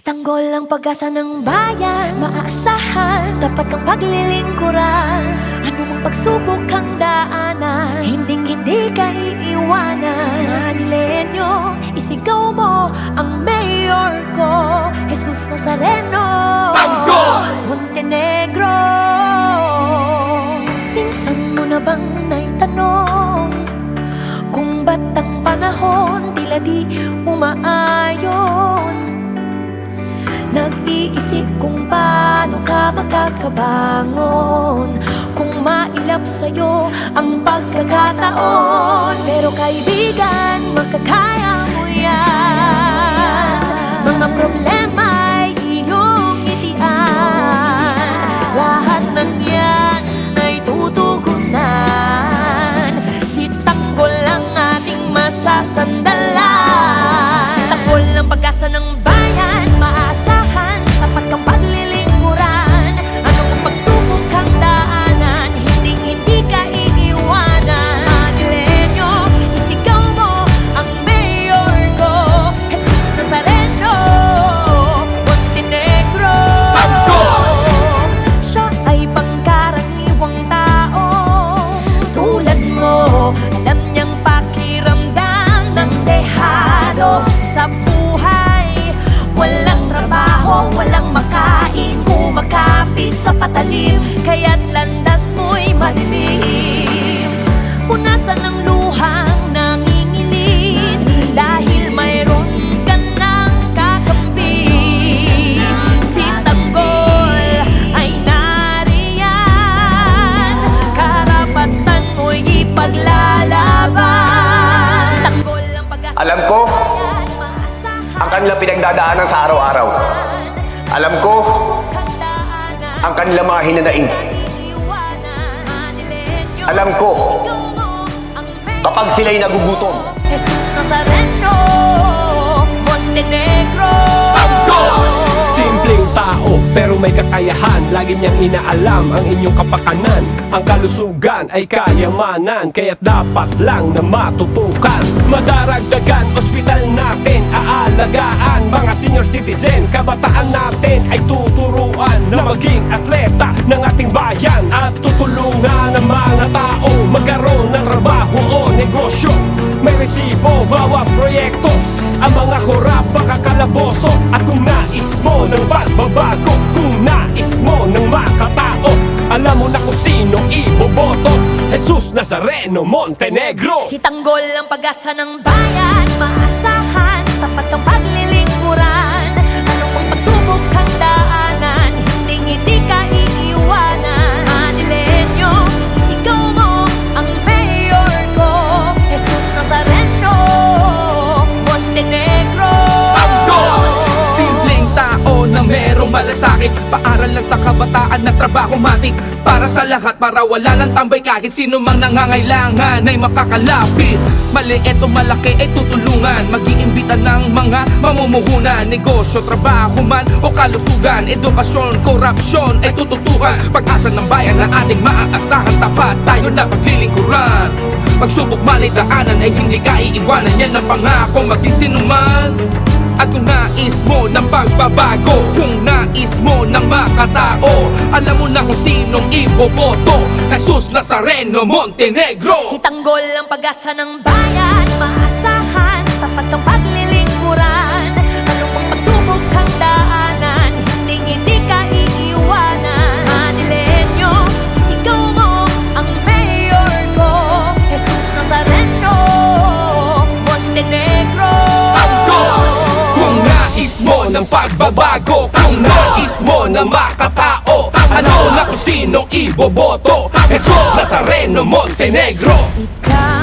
Tanggol ang pag-asa ng bayan, maaasahan, tapat kang paglilingkuran. Anumang pagsubok kang daanan, hindi ka iiwanan. Manilenyo, isigaw mo ang mayor ko, Jesus Nazareno. Tanggol! Montenegro. Minsan mo na bang naitanong kung ba't ang panahon tila di umaayon? Nag-iisip kung paano ka makakabangon, kung mailap sa'yo ang pagkakataon. Pero kaibigan, makakaya mo yan. Mga problema'y iyong itian. Lahat ng yan ay tutugunan. Si Tanggol ang ating masasandalan. Si Tanggol ang pag-asa ng bayan, maasahan, tapat kang paglilingkuran. Anong pagsubok kang daanan, hindi ka iiwanan. Manilenyo, isigaw mo ang mayor ko, Jesus Nazareno. Montenegro. Tanggol! Siya ay pangkaraniwang tao tulad mo, alam niyang pakiramdam ng dehado sa buhay. Walang trabaho, walang makain, kumakapit sa patalim, kaya't landas mo'y madilim. Punasan ng luhang nanginginig, dahil mayroon ka ng kakampi. Si Tanggol ay nariyan, karapatan mo'y ipaglalaban. Si Tanggol ang pag-asa. Alam ko ang kanilang pinagdadaanan sa araw-araw. Alam ko ang kanilang mga hinanaing. Alam ko kapag sila'y nagugutom. Jesus Nazareno, Montenegro. Tanggol! Simpleng tao pero may kakayahan, lagi niyang inaalam ang inyong kapakanan. Ang kalusugan ay kayamanan, kaya't dapat lang na matutukan. Madaragdagan, ospital natin aalagaan. Mga senior citizen, kabataan natin ay tuturuan na maging atleta ng ating bayan. At tutulungan ang mga tao magkaroon ng trabaho o negosyo. May resibo bawat proyekto, ang mga korap makakalaboso. At kung nais mo ng pagbabago, kung nais mo ng makatao, alam mo na kung sino iboboto, Jesus Nazareno, Montenegro. Si Tanggol ang pag-asa ng bayan, maasahan, tapat kang paglilingkuran. Anong pang pagsubok kang daanan, hindi ka iiwanan. Manilenyo, isigaw mo ang mayor ko, Jesus Nazareno, Montenegro. Tanggol! Simpleng tao na merong malasakit, paaral lang sa kabataan na trabaho matik. Para sa lahat, para wala lang tambay, kahit sino mang nangangailangan ay makakalapit. Maliit o malaki ay tutulungan, mag-iimbita ng mga mamumuhunan. Negosyo, trabaho man o kalusugan, edukasyon, korupsyon ay tututukan. Pag-asa ng bayan na ating maaasahan, tapat tayo na paglilingkuran. Pagsubok man ay daanan ay hindi ka iiwanan, yan ang pangako maging sinuman. At kung nais mo ng pagbabago, kung nais mo ng makatao, alam mo na kung sinong iboboto, Jesus Nazareno, Montenegro. Si Tanggol ang pag-asa ng bayan, maasahan, tapat kang paglilingkuran. Anong pang pagsubok kang daanan, hindi ka iiwanan. Manilenyo, isigaw mo ang mayor ko, Jesus Nazareno, Montenegro. Tanggol! Kung nais mo ng pagbabago, kung nais mo na makatao, alam mo na kung sinong iboboto, Jesus Nazareno, Montenegro. Ikaw